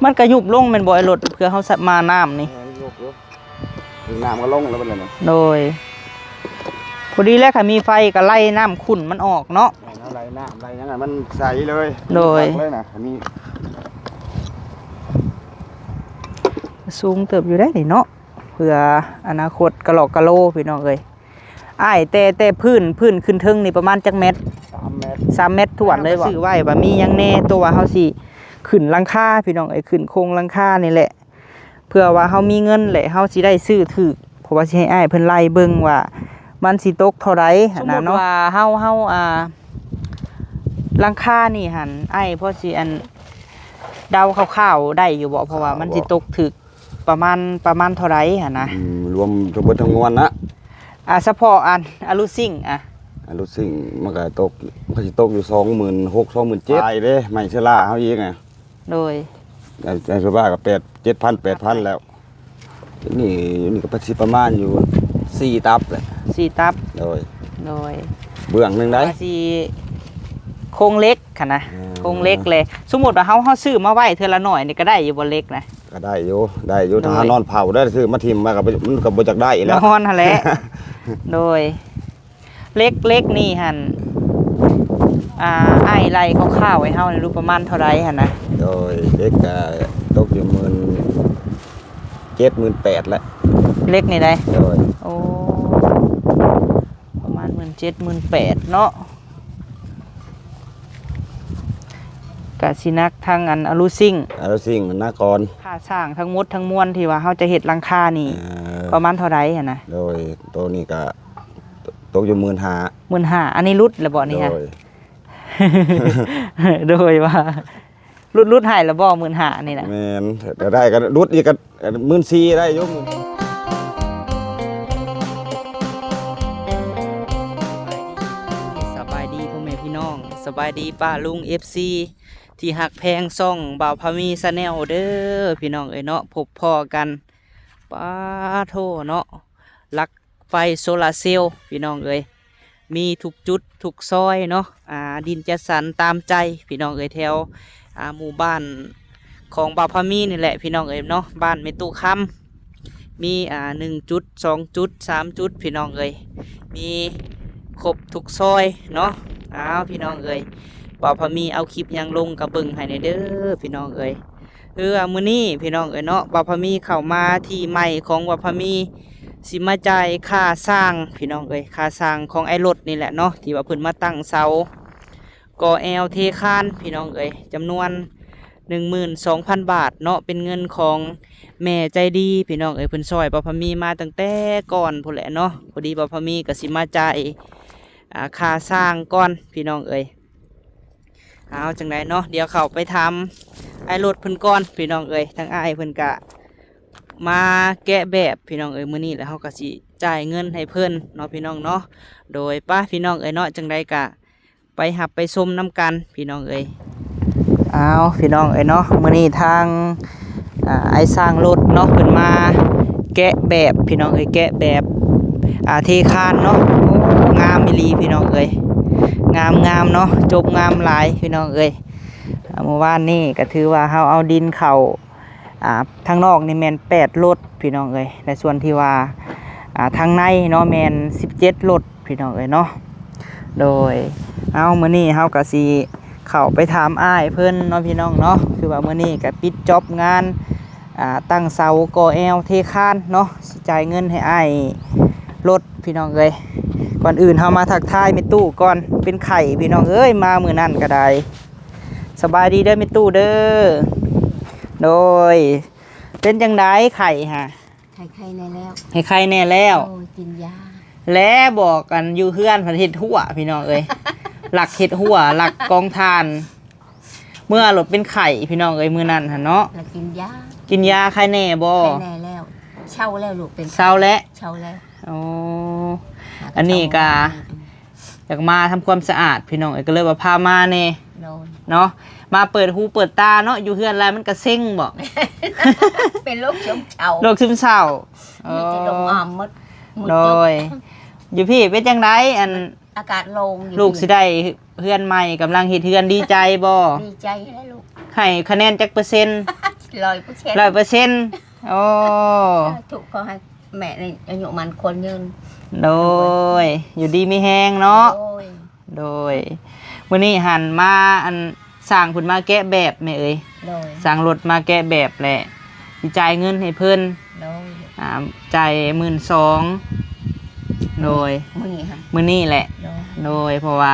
มันกระยุบลงเป็นบ่อยรถเพื่อเขามาน้ำนี่น้ำก็ลงแล้วเป็นไงโดยพอดีแล้วค่ะมีไฟก็ไล่น้ำขุ่นมันออกเนาะไล่น้ำไล่ยังไงมันใสเลยโดยนะมีสูงเติบอยู่ได้เนาะเพื่ออนาคตกะหลอกกะโลพี่น้องเอ้ยอ้ายแต่พื้นขึ้นเทิงนี่ประมาณจักเม็ด3 เมตรถ่วนเลยว่าซื้อไว้ว่ามียังแน่ตัวว่าเฮาสิขึ้นหลังคาพี่น้องเอ้ยขึ้นโครงหลังคานี่แหละเพื่อว่าเฮามีเงินแหละเฮาสิได้ซื้อถูกเพราะว่าสิให้อ้ายเพิ่นไล่เบิ่งว่ามันสิตกเท่าใดหั่นน่ะเนาะว่าเฮาหลังคานี่หั่นอ้ายพอสิอันเดาคร่าวๆได้อยู่บ่เพราะว่ามันสิตกถูกประมาณเท่าไหร่หั่นนะรวมทั้งหมดทั้งมวลนะเฉพาะอลูซิ่งอลูซิ่งมันก็ตกมันสิตกอยู่26,000 27,000ตายเด้ไม่เชล่าเฮาอีกไงโดยไอ้ชาวบ้านก็7,000 8,000แล้วนี่ก็ประมาณอยู่4 ตับแหละ4 ตับโดยเบื้องนึงได้สิโครงเล็กค่ะนะโครงเล็กเลยสมมุติว่าเฮาซื้อมาไว้เทื่อละหน่อยนี่ก็ได้อยู่บ่เล็กนะก็ได้อยู่ถ้านอนเผาได้ซื้อมาทิ่มมาก็มันก็บ่จักได้แล้วนอนหั่นแหละโดยเล็กนี่หั่นไอ้ไรข้าวๆไว้เฮานี่รู้ประมาณเท่าไรหั่นนะโดยเล็กก็ตกอยู่17,000 18,000แล้วเล็กนี่ได้โดยโอ้ประมาณ17,000 18,000เนาะกะสินักทางอลูซิ่งนากรค่าสร้างทั้งหมดทั้งมวลที่ว่าเฮาจะเฮ็ดหลังคานี่ประมาณเท่าไรหั่นนะโดยตัวนี้ก็ตกอยู่15,000อันนี้รุดแล้วบ่นี่ฮะโดยว่ารุดให้แล้วบ่15,000นี่แหละแม่นแต่ได้ก็รุดอีกก็14,000ได้อยู่สบายดีพ่อแม่พี่น้องสบายดีป้าลุง FC ที่หักแพงซ่องบ่าวพามีชาแนลเด้อพี่น้องเอ้ยเนาะพบพ่อกันป้าโทเนาะลักไฟโซลาร์เซลล์พี่น้องเอ้ยมีทุกจุดทุกซอยเนาะดินจัดสรรตามใจพี่น้องเอ้ยแถวหมู่บ้านของบ่าวพามีนี่แหละพี่น้องเอ้ยเนาะบ้านเมตุคำมี1 จุด 2 จุด 3 จุดพี่น้องเอ้ยมีครบทุกซอยเนาะพี่น้องเอ้ยบ่าวพามีเอาคลิปยังลงกับเบิ่งให้ในเด้อพี่น้องเอ้ยมื้อนี้พี่น้องเอ้ยเนาะบ่าวพามีเข้ามาที่ใหม่ของบ่าวพามีสิมาจ่ายค่าสร้างพี่น้องเอ้ยค่าสร้างของไอ้รถนี่แหละเนาะที่ว่าเพิ่นมาตั้งเสาก่อแอลเทคานพี่น้องเอ้ยจำนวน 12,000 บาทเนาะเป็นเงินของแม่ใจดีพี่น้องเอ้ยเพิ่นซอยบ่าวพามีมาตั้งแต่ก่อนพุ่นแหละเนาะพอดีบ่าวพามีก็สิมาจ่ายค่าสร้างก่อนพี่น้องเอ้ยจังไดเนาะเดี๋ยวเข้าไปทำไอ้รถเพิ่นก่อนพี่น้องเอ้ยทั้งอ้ายเพิ่นกะมาแกะแบบพี่น้องเอ้ยมื้อนี้แล้วเฮาก็สิจ่ายเงินให้เพิ่นเนาะพี่น้องเนาะโดยป้าพี่น้องเอ้ยเนาะจังไดกะไปหับไปชมน้ำกันพี่น้องเอ้ยพี่น้องเอ้ยเนาะมื้อนี้ทางไอ้สร้างรถเนาะเพิ่นมาแกะแบบพี่น้องเอ้ยแกะแบบเทคานเนาะงามอีหลีพี่น้องเอ้ยงามเนาะจบงามหลายพี่น้องเอ้ยเมื่อวานนี่ก็ถือว่าเฮาเอาดินเข้าทางนอกนี่แม่น8 รถพี่น้องเอ้ยในส่วนที่ว่าทางในเนาะแม่น17 รถพี่น้องเอ้ยเนาะโดยมื้อนี้เฮาก็สิเข้าไปถามอ้ายเพิ่นเนาะพี่น้องเนาะคือว่ามื้อนี้ก็ปิดจ็อบงานตั้งเสาก่อแอลเทคานเนาะสิจ่ายเงินให้อ้ายรถพี่น้องเอ้ยก่อนอื่นเฮามาทักทายแม่ตู้ก่อนเป็นไข่พี่น้องเอ้ยมามื้อนั้นก็ได้สบายดีเด้อแม่ตู้เด้อโดยเป็นจังได๋ไข่ฮะไข่แน่แล้วให้ไข่แน่แล้วโอ้ยกินยาแล้วบอกกันอยู่เฮือนเพิ่นเฮ็ดหัวพี่น้องเอ้ยหลักเฮ็ดหัวหลักกองทานเมื่อรถเป็นไข่พี่น้องเอ้ยมื้อนั้นหั่นเนาะแล้วกินยาไข่แน่บ่ไข่แน่แล้วเช่าแล้วลูกเป็นเช่าแล้วอ๋ออันนี้ก็อยากมาทำความสะอาดพี่น้องเอ้ยก็เลยว่าพามาแน่เนาะมาเปิดหูเปิดตาเนาะอยู่เฮือนแล้วมันก็เซ็งบ่เป็นโรคซึมเศร้ามีแต่ลมอ่ำหมดโดยอยู่พี่เป็นจังไดอากาศลงลูกสิได้เฮือนใหม่กำลังเฮ็ดเฮือนดีใจบ่ดีใจแล้วลูกให้คะแนนจักเปอร์เซ็นต์ 100%โอ้ ถูกก็ให้แม่ในอายุมันคนยืน โดยอยู่ดีมีแฮงเนาะ โอ้ย โดยมื้อนี้หันมาอันสร้างเพิ่นมาแกะแบบแม่เอ้ย โดย สร้างรถมาแกะแบบแหละสิจ่ายเงินให้เพิ่น โดย จ่าย12,000โดย มือนี่ค่ะ มื้อนี้แหละ โดย โดยเพราะว่า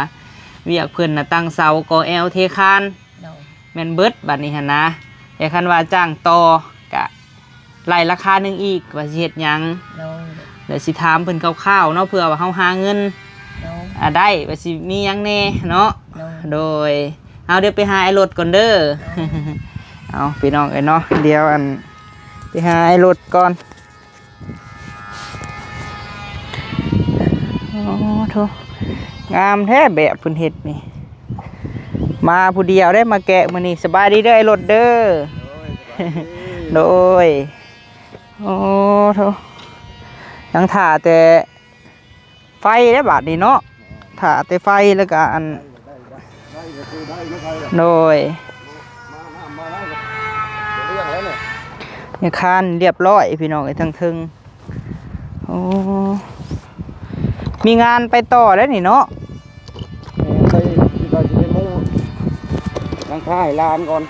เวียกเพิ่นน่ะตั้งเสาก่อแอลเทคาน โดย แม่นเบิดบัดนี้หั่นนะแต่คันว่าจ้างต่อกะไล่ราคาหนึงอีกว่าสิเฮ็ดหยัง โดย เดี๋ยวสิถามเพิ่นคร่าวๆเนาะเพื่อว่าเฮาหาเงิน โดย ได้ว่าสิมีหยังแน่เนาะ โดย โดยเอาเดี๋ยวไปหาไอ้รถก่อนเด้อ เอาพี่น้องเอ้ยเนาะเดี๋ยวอันไปหาไอ้รถก่อนโอ้โถงามแท้แบบเพิ่นเฮ็ดนี่มาผู้เดียวได้มาแกะมื้อนี้สบายดีเด้อไอ้รถเด้อ โดยโอ้โถยังถ่าแต่ไฟได้บาดนี้เนาะถ่าแต่ไฟแล้วก็อันโดยเนี่ยคานเรียบร้อยพี่น้องไอ้ทั้งทึงโอ้มีงานไปต่อแล้วนี่เนาะ ไปที่เราจะไปมุ่งหลังคาให้ลานก่อน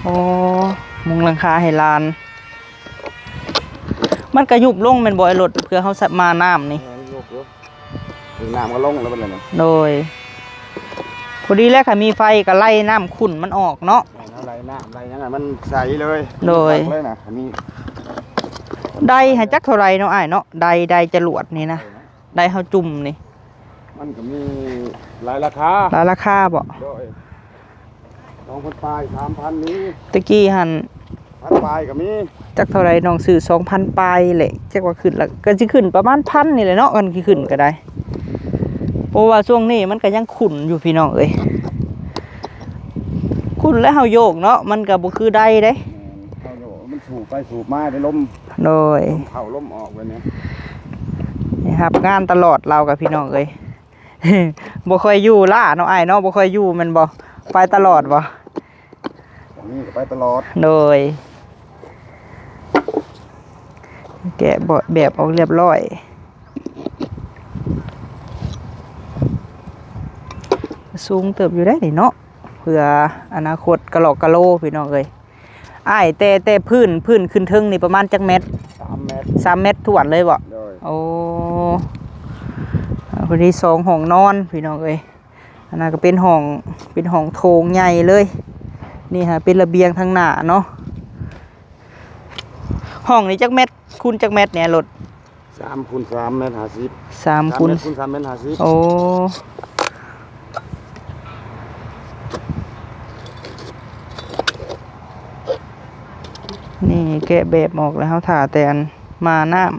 โอ้มุงหลังคาให้ลาน มันกระยุบลงเป็นบ่อยรถเพื่อเขาสับมาน้ำนี่ ถึงน้ำก็ลงแล้วเป็นไรเนี่ย โดยพอดีแล้วค่ะมีไฟก็ไล่น้ำขุ่นมันออกเนาะ อะไรน้ำอะไรยังไงมันใสเลย โดย เลยนะมี ได้ให้จักเท่าไรเนาะอ้ายเนาะได้จรวดนี่นะได้เฮาจุ่มนี่ มันก็มีหลายราคา แล้วราคาบ่ โดย2,000 ปลาย 3,000 นี้ ตะกี้หัน 1,000 ปลายก็มี จักเท่าไรน้องซื้อ 2,000 ปลายแหละจักว่าขึ้นแล้วก็สิขึ้นประมาณ1,000นี่แหละเนาะกันสิขึ้นก็ได้เพราะว่าช่วงนี้มันก็ยังขุ่นอยู่พี่น้องเอ้ยขุ่นแล้วเฮาโยกเนาะมันก็บ่คือได้เด้ เอาอยู่มันสูบไปสูบมาได้ลม โดย เข้าลมออกไปเนี่ย นี่ครับงานตลอดเรากับพี่น้องเอ้ย บ่ค่อยอยู่ล่าเนาะอ้ายเนาะบ่ค่อยอยู่แมันบ่ไปตลอดบ่ นี่ก็ไปตลอด โดยแกะแบบออกเรียบร้อยสูงเติบอยู่ได้นี่เนาะเพื่ออนาคตกะหลอกกะโลพี่น้องเอ้ยอ้ายแต่พื้นขึ้นถึงนี่ประมาณจักเม็ด 3 เมตร 3 เม็ดถ่วนเลยบ่ โดย โอ้พอดี2ห้องนอนพี่น้องเอ้ยอันนั้นก็เป็นห้องโถงใหญ่เลยนี่ฮะเป็นระเบียงทางหน้าเนาะห้องนี้จักเม็ดคูณจักเม็ดเนี่ยรถ 3 คูณ 3 เมตร 50 3คูณ คูณ 3 เมตร 50 โอ้นี่แกะแบบออกแล้วเขาถ่าแต่อันมาน้ำ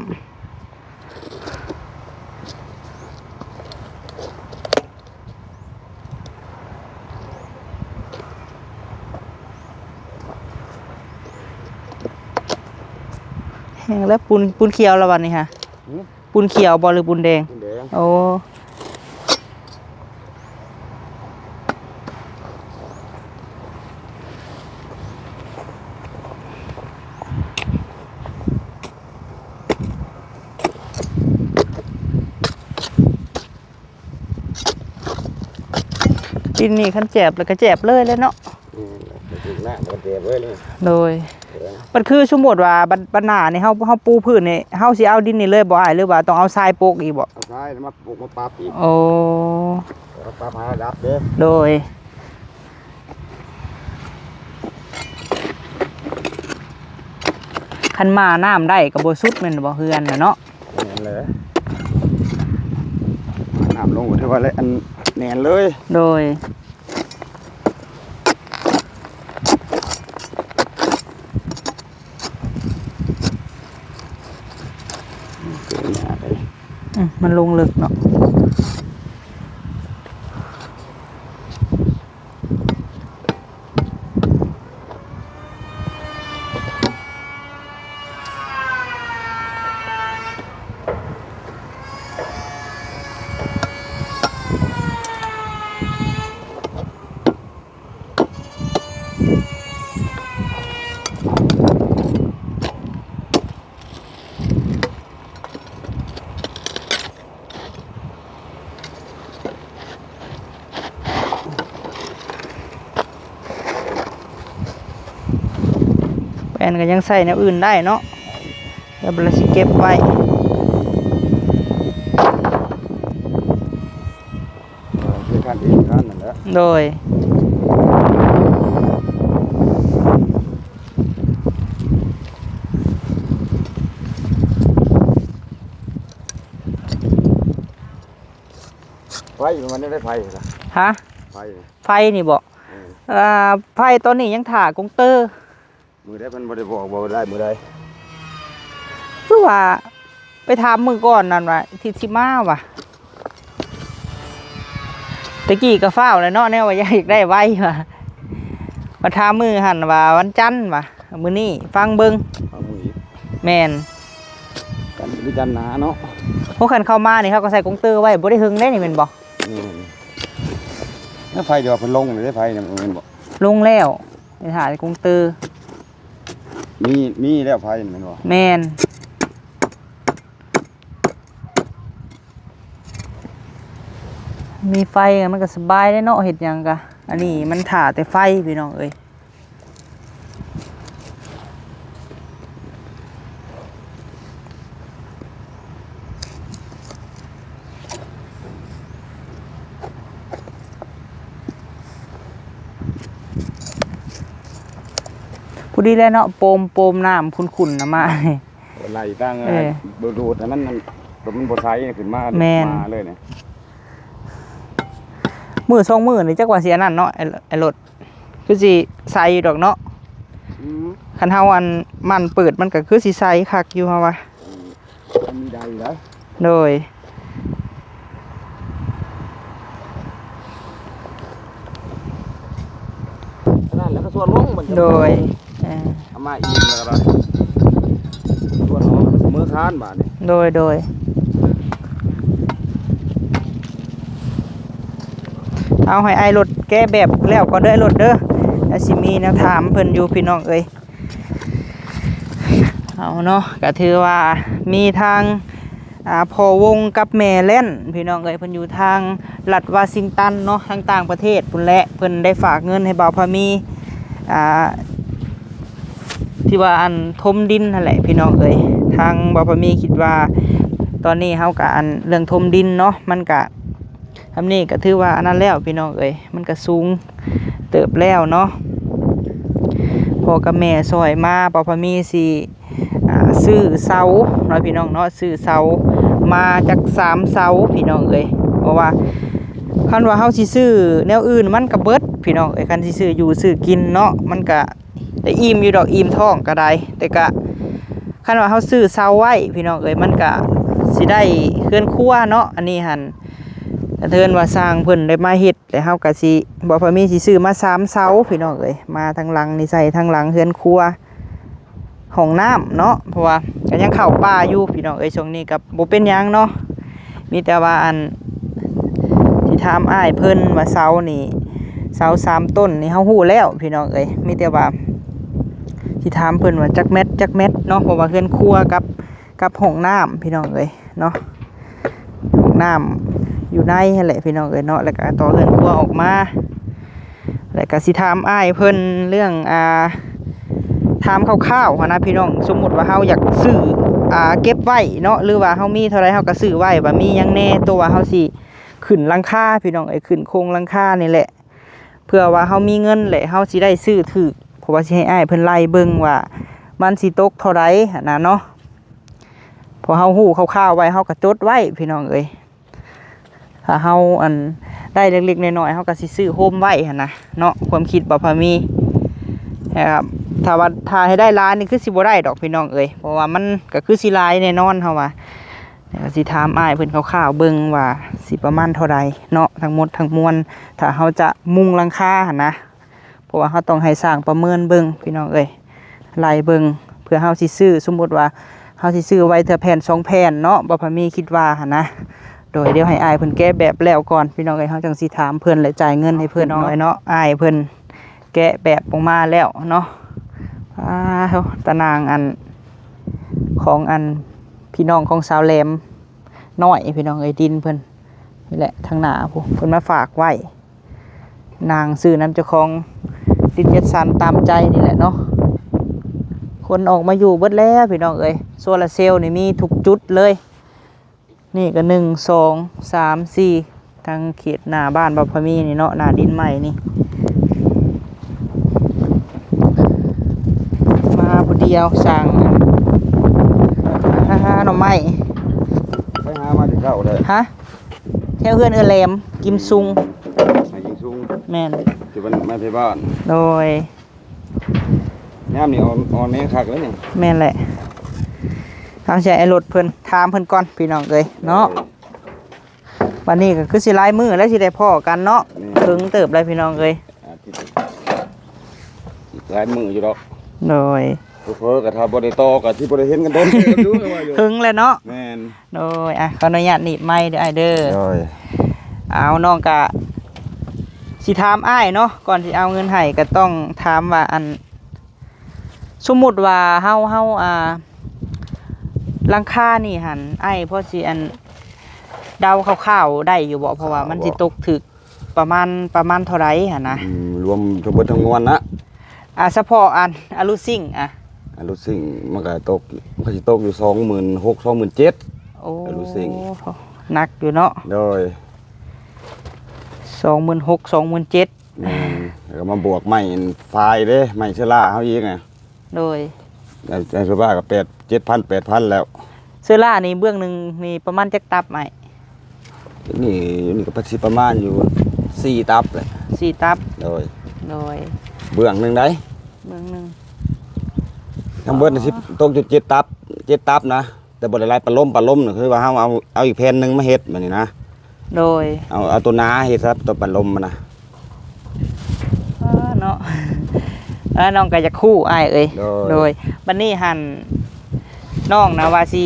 แห้งแล้วปูนเขียวแล้ววันนี้ค่ะ หือ ปูนเขียวบอหรือปูนแดง คุณแดง โอ้ดินนี่ขันแจบแล้วก็แจบเลยแล้วเนาะ ถึงหน้ามันเจ็บเลยนี่ โดยมันคือสมมติว่าบันหน้านี่เฮาปูพื้นนี่เฮาสิเอาดินนี่เลยบ่อ้ายหรือว่าต้องเอาทรายโปกอีกบ่ เอาซ้ายมาปลูกมาปรับอีก โอ้ เอาปรับหาระดับเด้อ โดยคันมาน้ำได้ก็บ่สุดแม่นบ่เฮือนน่ะเนาะ แน่นเลยน้ำลงก็ถือว่าเลยอันแน่นเลย โดยมันลงลึกเนาะ นก็ยังใส่แนวอื่นได้เนาะเดี๋ยวเราสิเก็บไว้คือการเองการนั่นแหละ โดยไฟมันได้ไฟล่ะ ฮะ ไฟ ไฟนี่บอกไฟตอนนี้ยังถ่ากงเตอร์ มือได้มันบ่ได้บอกบ่ได้มือได้ คือว่าไปถามมือก่อนนั่นว่าทิชิมาว่ะตะกี้ก็ฟ้าวเลยเนาะแน่ว่าอยากได้ไว้ว่ะมาถามมือหันว่าวันจันทร์ว่ะมื้อนี้ฟังเบิ่ง เอามืออีก แม่น กันวิจารณ์หนาเนาะ พวกคันเข้ามานี่เขาก็ใส่กงเตอร์ไว้บ่ได้หึงได้นี่แม่นบ่ แล้วไฟเดี๋ยวเพิ่นลงเลยได้ไฟเนี่ยมันบอก ลงแล้วไปถ่ายกงเตอร์ มีแล้วไฟมันบอก แม่นมีไฟอะมันก็สบายได้เนาะเฮ็ดหยังกะอันนี้มันถ่าแต่ไฟพี่น้องเอ้ยผู้ดีแล้วเนาะโปมน้ำขุ่นๆนะมา ไหลตั้งดูดแต่มันบ่ใสขึ้นมา แม่น มาเลยเนี่ย มือ2 มือนี่จักว่าสิอันนั้นเนาะไอ้รถคือสิใส่ดอกเนาะคันเฮาอันมันเปิดมันก็คือสิใส่คักอยู่เฮาว่า มันมีใดแล้ว โดย นั่นแล้วก็ส่วนลงมัน โดย เอามาอีกแล้วก็ส่วนลงมือค้านบาดนี่ โดยเอาให้ไอ้รถแก้แบบแล้วก็ได้รถเด้อแล้วสิมีแนวถามเพิ่นอยู่พี่น้องเอ้ยเอาเนาะก็ถือว่ามีทางพ่อวงกับแม่เล่นพี่น้องเอ้ยเพิ่นอยู่ทางรัฐวอชิงตันเนาะทางต่างประเทศพุ่นแหละเพิ่นได้ฝากเงินให้บ่าวพามีที่ว่าอันทมดินนั่นแหละพี่น้องเอ้ยทางบ่าวพามีคิดว่าตอนนี้เฮาก็อันเรื่องทมดินเนาะมันก็ทำนี่ก็ถือว่าอันนั้นแล้วพี่น้องเอ้ยมันก็สูงเติบแล้วเนาะพ่อกับแม่ซอยมาบ่าวพามีสิซื้อเสาเนาะพี่น้องเนาะซื้อเสามาจาก3เสาพี่น้องเอ้ยเพราะว่าคันว่าเฮาสิซื้อแนวอื่นมันก็เบิดพี่น้องเอ้ยคันสิซื้ออยู่ซื้อกินเนาะมันก็ได้อิ่มอยู่ดอกอิ่มท้องก็ได้แต่ก็คันว่าเฮาซื้อเสาไว้พี่น้องเอ้ยมันก็สิได้เฮือนครัวเนาะอันนี้หั่นเทินว่าสร้างเพิ่นได้มาเฮ็ดแล้วเฮาก็สิบ่พอมีสิซื้อมา3เสาพี่น้องเอ้ยมาทางหลังนี่ใส่ทางหลังเฮือนครัวห้องน้ำเนาะเพราะว่าก็ยังเข้าป่าอยู่พี่น้องเอ้ยช่วงนี้ก็บ่เป็นหยังเนาะมีแต่ว่าอันที่ถามอ้ายเพิ่นว่าเสานี่เสา3ต้นนี่เฮาฮู้แล้วพี่น้องเอ้ยมีแต่ว่าที่ถามเพิ่นว่าจักเม็ดเนาะเพราะว่าเฮือนครัวกับห้องน้ำพี่น้องเอ้ยเนาะห้องน้ำอยู่ในนั่นแหละพี่น้องเอ้ยเนาะแล้วก็ต่อเฮือนครัวออกมาแล้วก็สิถามอ้ายเพิ่นเรื่องถามคร่าวๆนะพี่น้องสมมุติว่าเฮาอยากซื้อเก็บไว้เนาะหรือว่าเฮามีเท่าไรเฮาก็ซื้อไว้ว่ามีหยังแน่ตัวว่าเฮาสิขึ้นหลังคาพี่น้องเอ้ยขึ้นโครงหลังคานี่แหละเพื่อว่าเฮามีเงินแหละเฮาสิได้ซื้อถูกเพราะว่าสิให้อ้ายเพิ่นไล่เบิ่งว่ามันสิตกเท่าไรหั่นน่ะเนาะพอเฮาฮู้คร่าวๆไว้เฮาก็จดไว้พี่น้องเอ้ยถ้าเฮาอันได้เล็กๆน้อยๆเฮาก็สิซื้อโฮมไว้หั่นนะเนาะความคิดบ่พอมีนะครับถ้าให้ได้ล้านนี่คือสิบ่ได้ดอกพี่น้องเอ้ยเพราะว่ามันก็คือสิหลายแน่นอนเฮาว่าแล้วก็สิถามอ้ายเพิ่นคร่าวๆเบิ่งว่าสิประมาณเท่าใดเนาะทั้งหมดทั้งมวลถ้าเฮาจะมุงหลังคาหั่นนะเพราะว่าเฮาต้องให้สร้างประเมินเบิ่งพี่น้องเอ้ยไล่เบิ่งเพื่อเฮาสิซื้อสมมุติว่าเฮาสิซื้อไว้เทื่อแผ่น2แผ่นเนาะบ่พอมีคิดว่าหั่นนะโดยเดี๋ยวให้อ้ายเพิ่นแกะแบบแล้วก่อนพี่น้องเอ้ยเฮาจังสิถามเพิ่นและจ่ายเงินให้เพิ่นน้องเอ้ยเนาะอ้ายเพิ่นแกะแบบออกมาแล้วเนาะตะนางอันของอันพี่น้องของสาวแหลมน้อยพี่น้องเอ้ยดินเพิ่นนี่แหละทางหน้าผู้เพิ่นมาฝากไว้นางซื้อน้ำเจ้าของดินจัดสรรตามใจนี่แหละเนาะค คนออกมาอยู่เบิดแล้วพี่น้องเอ้ยโซลาร์เซลล์นี่มีทุกจุดเลยนี่ก็1 2 3 4ทางเขตหน้าบ้านบ่พมีนี่เนาะหน้าดินใหม่นี่มาผู้เดียวสั่งหน่อไม้ ไปหามาถึงเข้าเลย ฮะแค่เพื่อนแหลมกิมซุง ให้ยิงสูง แม่น ที่มันไม่ไปบ้าน โดย ย่ามนี่อ่อนแม่คักแล้วนี่ แม่นแหละทางใช้ไอ้รถเพิ่นถามเพิ่นก่อนพี่น้องเอ้ยเนาะวันนี้ก็คือสิลายมือแล้วสิได้พ่อกันเนาะถึงเติบเลยพี่น้องเอ้ย อาทิตย์หลายมืออยู่ดอก โดย เพิ่นก็ถ้าบ่ได้ต่อก็ที่บ่ได้เห็นกันโดนดูว่าอยู่ ถึงแล้วเนาะ แม่น โดยขออนุญาตหนีบไม้เด้อไอ้เด้อ โดย เอาน้องกะสิถามอ้ายเนาะก่อนสิเอาเงินให้ก็ต้องถามว่าอันสมมุติว่าเฮาราคานี่หันอ้ายพอสิอันเดาคร่าวๆได้อยู่บ่เพราะว่ามันสิตกถึกประมาณเท่าไหร่หั่นนะ รวมทั้งเบิดทั้งมวลนะ เฉพาะอันอลูซิ่งรถสิ่งมันก็ตกมันก็สิตกอยู่ 26,000 27,000 โอ้ อลูซิ่ง หนักอยู่เนาะ โดย 26,000 27,000 แล้วก็มาบวกใหม่ไฟล์เด้ใหม่เชล่าเฮาอีกไง โดย แต่สุบ้าก็7,000 8,000แล้ว เสื้อล่านี่เบื้องหนึงนี่ประมาณจักตับไหม นี่ก็ประมาณอยู่4ตับเลย 4ตับโดย โดย เบื้องหนึงได้ เบื้องหนึง ทั้งเบิดนี่สิตกอยู่7ตับนะแต่บ่ได้ไล่ปลาล้มน่ะคือว่าเฮาเอาอีกแผ่นหนึงมาเฮ็ดแบบนี้นะ โดย เอาตัวนาเฮ็ดครับตัวปลาล้มมันนะ เนาะ แล้วน้องก็จะคู่อ้ายเอ้ย โดยบัดนี้หั่นน้องนะว่าสิ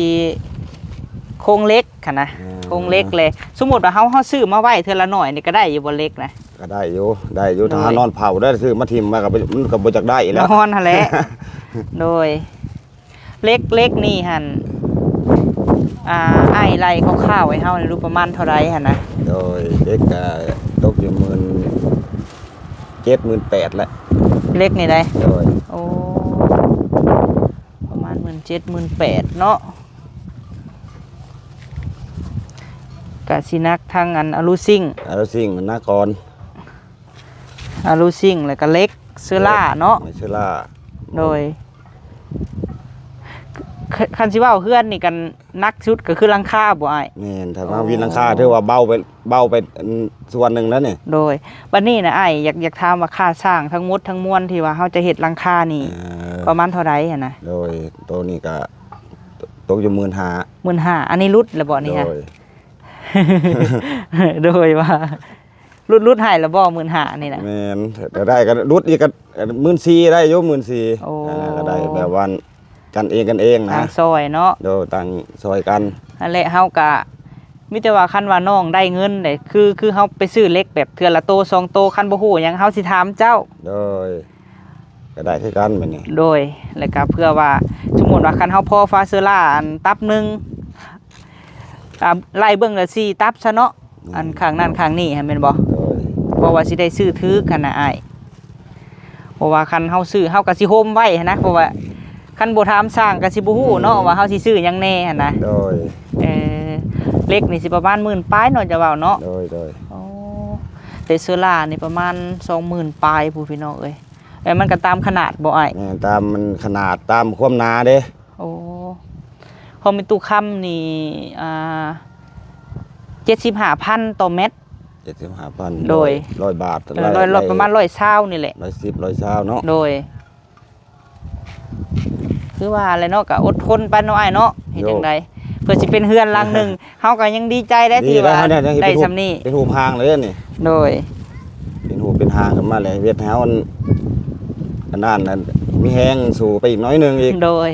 โครงเล็กค่ะนะโครงเล็กเลย สมมุติว่าเฮาซื้อมาไว้เทื่อละหน่อยนี่ก็ได้อยู่บ่เล็กนะ ก็ได้อยู่ถ้านอนเผาได้ซื้อมาทิ่มมาก็มันก็บ่จักได้อีกแล้ว นอนหั่นแหละ โดยเล็กนี่หั่นอ้ายไล่คร่าวๆไว้เฮานี่รู้ประมาณเท่าไหร่หั่นนะ โดยเด็กก็ตกอยู่17,000 18,000แล้ว เล็กนี่ได้ โดย โอ้ประมาณ17,000 18,000เนาะกะสินักทางอันอลูซิ่ง แล้วสิ่งมันนากร อลูซิ่งแล้วก็เล็กเสื้อล่าเนาะ ไม่เชล่า โดยคันสิเว้าเฮือนนี่กันนักชุดก็คือหลังคาบ่อ้าย แม่นถ้าว่าวินหลังคาถือว่าเบาไปส่วนหนึงแล้วนี่ โดยบัดนี้นะอ้ายอยากถามว่าค่าสร้างทั้งหมดทั้งมวลที่ว่าเฮาจะเฮ็ดหลังคานี่ประมาณเท่าใดหั่นนะ โดยตัวนี้ก็ตกอยู่15,000 15,000อันนี้รุดแล้วบ่นี่ฮะ โดย โดยว่ารุดให้แล้วบ่15,000นี่น่ะ แม่นแต่ได้ก็รุดอีกก็14,000ได้อยู่ โอ้ 14,000ก็ได้แบบว่ากันเองนะ ทางซอยเนาะ โดยต่างซอยกัน นั่นแหละเฮาก็มีแต่ว่าคันว่าน้องได้เงินได้คือเฮาไปซื้อเล็กแบบเทื่อละโต2โตคันบ่ฮู้หยังเฮาสิถามเจ้า โดยก็ได้คือกันแบบนี้ โดยแล้วก็เพื่อว่าสมมุติว่าคันเฮาพอฟาเซอร่าอันตับหนึงไล่เบิ่งละ4ตับซะเนาะอันข้างนั้นข้างนี้ให้แม่นบ่ โดย เพราะว่าสิได้ซื้อถือกันน่ะอ้ายเพราะว่าคันเฮาซื้อเฮาก็สิโฮมไว้หันนะเพราะว่าคันบ่ถามสร้างก็สิบ่ฮู้เนาะว่าเฮาสิซื้อหยังแน่หั่นนะ โดย เล็กนี่สิประมาณ10,000ปลายเนาะจะเว้าเนาะ โดย อ๋อแต่เซอร่านี่ประมาณ 20,000ปลายผู้พี่น้องเอ้ยแล้วมันก็ตามขนาดบ่อ้าย แม่นตามมันขนาดตามความหนาเด้ โอ้พอมีตู้ค้ำนี่75,000ต่อเม็ด 75,000 โดย 100 บาท ร้อยประมาณ120นี่แหละ 110 120เนาะ โดย คือว่าอะไรเนาะก็อดทนไปเนาะอ้ายเนาะเฮ็ดจังไดเพื่อสิเป็นเฮือนหลังหนึง เฮาก็ยังดีใจได้ที่ว่าได้ซำนี้ เป็นหูพางเลยนี่ โดย เป็นหูเป็นหางกันมาเลยเวียดแถวอันนั้นมีแห้งสู่ไปอีกน้อยหนึงอีก โดย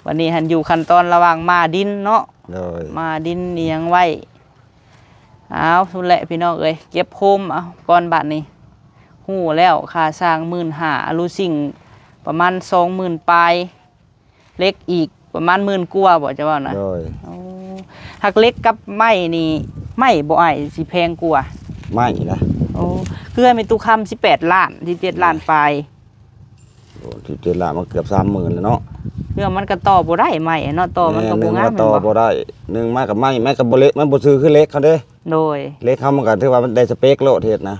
วันนี้หันอยู่ขั้นตอนระหว่างมาดินเนาะ โดย มาดินเนียงไว้เอาสุดแหละพี่น้องเอ้ยเก็บโคมเอาก่อนบัดนี้หู้แล้วค่าสร้าง15,000อลูซิ่งประมาณ20,000ปลายเล็กอีกประมาณ10,000กว่าบ่จะว่านะ โดย โอ้หักเล็กกับไม้นี่ไม้บ่อ้ายสิแพงกว่า ไม่นะ โอ้คือให้มีตู้ค้ำ18ล้าน17ล้านปลาย โ ที่เจละมันเกือบ30,000แล้วเนาะ เรื่องมันก็ต่อบ่ได้ใหม่เนาะต่อมันก็บ่งาม ต่อบ่ได้หนึ่งไม้กับไม้กับบ่เละมันบ่ซื้อคือเล็กเขาเด้ โดย เล็กเขามันก็ถือว่ามันได้สเปคโลดเฮ็ดนะ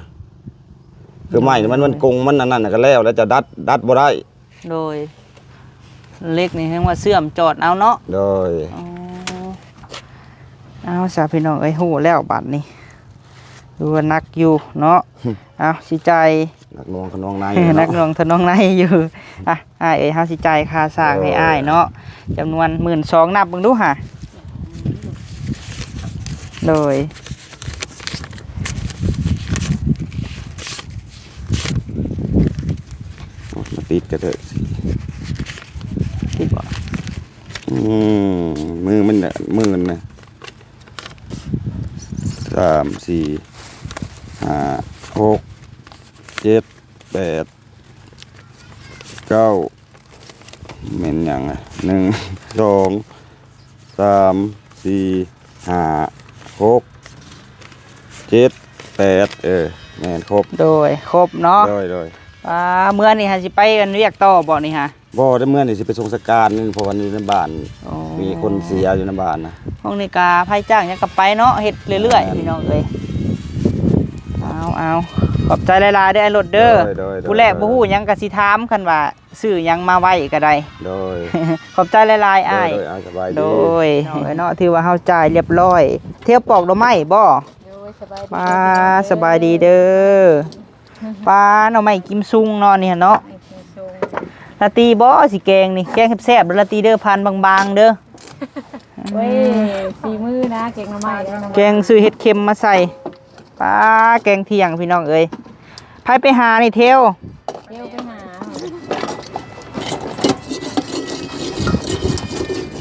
คือไม้มันกงมันนั่นน่ะก็แล้วจะดัดบ่ได้ โดยเล็กนี่เรียกว่าเสื่อมจอดเอาเนาะ โดย อ๋อเอาสาพี่น้องเอ้ยฮู้แล้วบัดนี้ดูว่านักอยู่เนาะเอาสิใจาย นักนวงขนองใน นักหน่วงทะนองในอยู่อ่ะอ้ายเอ้ยเฮาสิจ่ายค่าสร้างให้อ้ายเนาะจำนวน 12,000 นับเบิ่งดูห่าโดยมาติดกันเถอะ คิดบ่ มือมันน่ะมือน่ะ3 4 5 6 7 8 9แม่นหยังอ่ะ1 2 3 4 5 6 7 8แม่นครบ โดยครบเนาะ โดย เมื่อนี่ฮะสิไปกันเรียกต่อบ่นี่ฮะ บ่ได้เมื่อนี่สิไปส่งสการนี่เพราะวันนี้ในบ้าน อ๋อ มีคนเสียอยู่ในบ้านนะ ห้องนี้กาไผจ้างยังก็ไปเนาะเฮ็ดเรื่อยๆพี่น้องเอ้ยเอาขอบใจหลายๆเด้อไอ้รถเด้อผู้แรกบ่ฮู้หยังก็สิถามคันว่าซื้อหยังมาไว้ก็ได้ โดย ขอบใจหลายๆอ้าย โดยสบาย โด ดี ยเนาะถือว่าเฮาจ่ายเรียบร้อย เที่ยวปอกดอกไม้บ่ โดยสบายดี ป้าสบายดีเด้อป้าหน่อไม้กิมซุงเนาะนี่เนาะลาตีบ่สิแกงนี่แกงแซ่บๆเด้อลาตีเด้อพันบางๆเด้อ เว้ยสีมือนะเก่งมาใหม่แล้วนะ แกงซื้อเห็ดเค็มมาใส่ป้าแกงเที่ยงพี่น้องเอ้ยไผไปหานี่เทว เที่ยวไปหา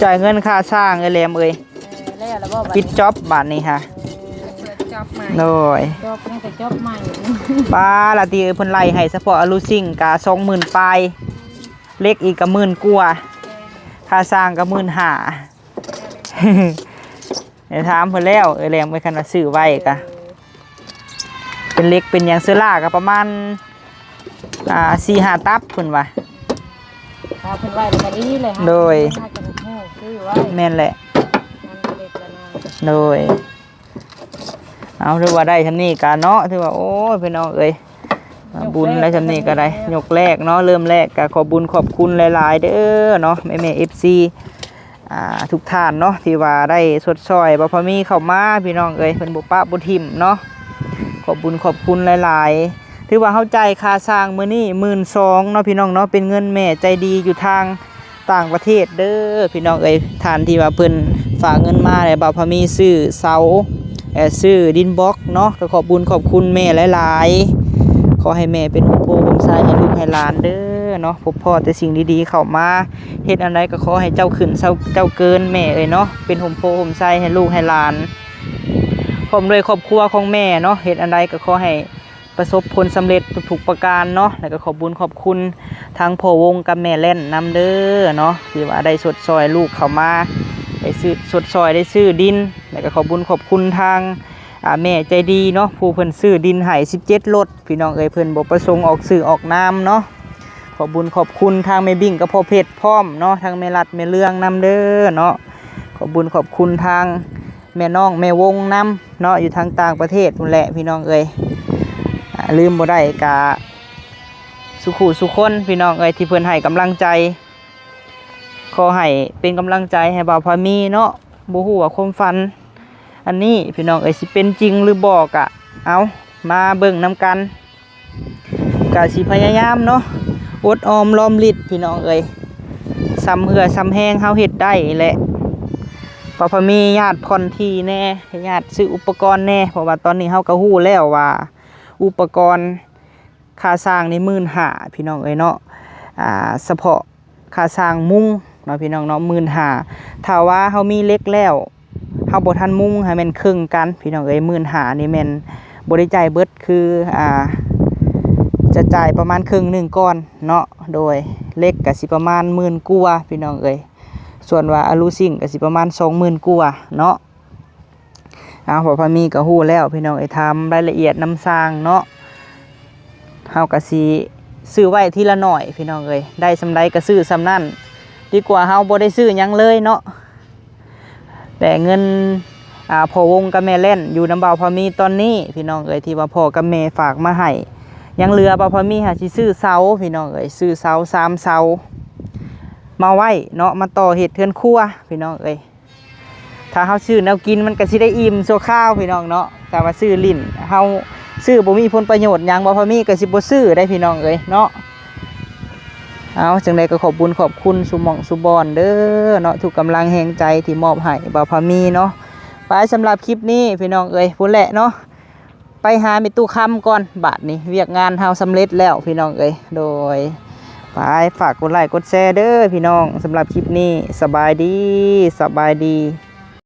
จ่ายเงินค่าสร้างเอ้ยแหลมเอ้ย แล้วบ่ ปิดจ็อบบาดนี้ค่ะ จอบใหม่ โดย จอบตั้งแต่จอบใหม่ ป้าละตีเอ้ยเพิ่นไล่ให้เฉพาะอลูซิ่งกะ20,000ปลายเล็กอีกก็10,000กว่าค่าสร้างก็15,000 เดี๋ยวถามเพิ่นแล้วเอ้ยแหลมเอ้ยคันว่าซื้อไว้กะเป็นเล็กเป็นหยังเสื้อลาก็ประมาณ4-5 ตับเพิ่นว่า พาเพิ่นไว้แล้วก็ดีเลยค่ะ โดย น่าจะโง่ซื้อไว้ แม่นแหละ นั่นเด็กละนาง โดยเอาถือว่าได้ชำนี้กันเนาะถือว่าโอ้ยพี่น้องเอ้ยบุญได้ชำนี้ก็ได้ยกแรกเนาะเริ่มแรกก็ขอบุญขอบคุณหลายๆเด้อเนาะแม่ๆ FC ทุกท่านเนาะที่ว่าได้สดซอยบ่พอมีเข้ามาพี่น้องเอ้ยเพิ่นบ่ปะบ่ทิ่มเนาะขอบบุญขอบคุณหลายๆถือว่าเฮาจ่ายค่าสร้างมื้อนี้12,000เนาะพี่น้องเนาะเป็นเงินแม่ใจดีอยู่ทางต่างประเทศเด้อพี่น้องเอ้ยท่านที่ว่าเพิ่นฝากเงินมาแล้วบ่พอมีซื้อเสาซื้อดินบล็อกเนาะก็ขอบบุญขอบคุณแม่หลายๆขอให้แม่เป็นโฮมโปรโฮมไซให้ลูกให้หลานเด้อเนาะพบพ่อแต่สิ่งดีๆเข้ามาเฮ็ดอันใดก็ขอให้เจ้าขึ้นเจ้าเกินแม่เอ้ยเนาะเป็นโฮมโปรโฮมไซให้ลูกให้หลานพร้อมด้วยครอบครัวของแม่เนาะเฮ็ดอันใดก็ขอให้ประสบผลสำเร็จทุกๆประการเนาะแล้วก็ขอบบุญขอบคุณทางพ่อวงกับแม่เล่นนำเด้อเนาะที่ว่าได้สดซอยลูกเข้ามาได้ซื้อสดซอยได้ซื้อดินแล้วก็ขอบบุญขอบคุณทางแม่ใจดีเนาะผู้เพิ่นซื้อดินให้17รถพี่น้องเอ้ยเพิ่นบ่ประสงค์ออกซื้อออกนามเนาะขอบบุญขอบคุณทางแม่บิ่งกับพ่อเพชรพร้อมเนาะทางแม่รัดแม่เรื่องนำเด้อเนาะขอบบุญขอบคุณทางแม่น้องแม่วงนำเนาะอยู่ทางต่างประเทศนู่นแหละพี่น้องเอ้ยลืมบ่ได้กะสุขุสุคนพี่น้องเอ้ยที่เพิ่นให้กำลังใจขอให้เป็นกำลังใจให้บ่าวพามีเนาะบ่ฮู้ว่าความฝันอันนี้พี่น้องเอ้ยสิเป็นจริงหรือบ่กะเอามาเบิ่งนำกันกะสิพยายามเนาะอดออมรอมริดพี่น้องเอ้ยซ้ำเหือซ้ำแห้งเฮาเฮ็ดได้แหละบ่าวพามีญาติผ่อนที่แน่ญาติซื้ออุปกรณ์แน่เพราะว่าตอนนี้เฮาก็ฮู้แล้วว่าอุปกรณ์ค่าสร้างนี่15,000พี่น้องเอ้ยเนาะเฉพาะค่าสร้างมุ้งเนาะพี่น้องเนาะ15,000ถ้าว่าเฮามีเหล็กแล้วเฮาบ่ทันมุ้งให้แม่นครึ่งกันพี่น้องเอ้ย15,000นี่แม่นบ่ได้จ่ายเบิดคือจะจ่ายประมาณครึ่งหนึงก่อนเนาะโดยเหล็กก็สิประมาณ10,000กว่าพี่น้องเอ้ยส่วนว่าอลูซิ่งก็สิประมาณ20,000กว่าเนาะพอมีก็ฮู้แล้วพี่น้องไอ้ทำรายละเอียดนำสร้างเนาะเฮาก็สิ ซื้อไว้ทีละหน่อยพี่น้องเอ้ยได้สำไรก็ซื้อสำนั่นดีกว่าเฮาบ่ได้ซื้อหยังเลยเนาะแต่เงินพ่อวงกับแม่เล่นอยู่น้ำเบาพอมีตอนนี้พี่น้องเอ้ยที่ว่าพ่อกับแม่ฝากมาให้ยังเหลือเบาพอมีหาสิซื้อเสาพี่น้องเอ้ยซื้อเสา3เสามาไว้เนาะมาต่อเฮ็ดเทือนครัวพี่น้องเอ้ยถ้าเฮาซื้อแนวกินมันก็สิได้อิ่มชั่วคราวพี่น้องเนาะแต่ว่าซื้อลิ้นเฮาซื้อบ่มีผลประโยชน์หยังบ่พอมีก็สิบ่ซื้อได้พี่น้องเอ้ยเนาะเอาจังไดก็ขอบคุณสุหม่องสุบอนเด้อเนาะทุกกำลังแห่งใจที่มอบให้บ่พอมีเนาะไปสำหรับคลิปนี้พี่น้องเอ้ยพุ่นแหละเนาะไปหามีตู้คำก่อนบาดนี้เวียกงานเฮาสำเร็จแล้วพี่น้องเอ้ยโดยไปฝากกดไลค์กดแชร์เด้อพี่น้องสำหรับคลิปนี้สบายดี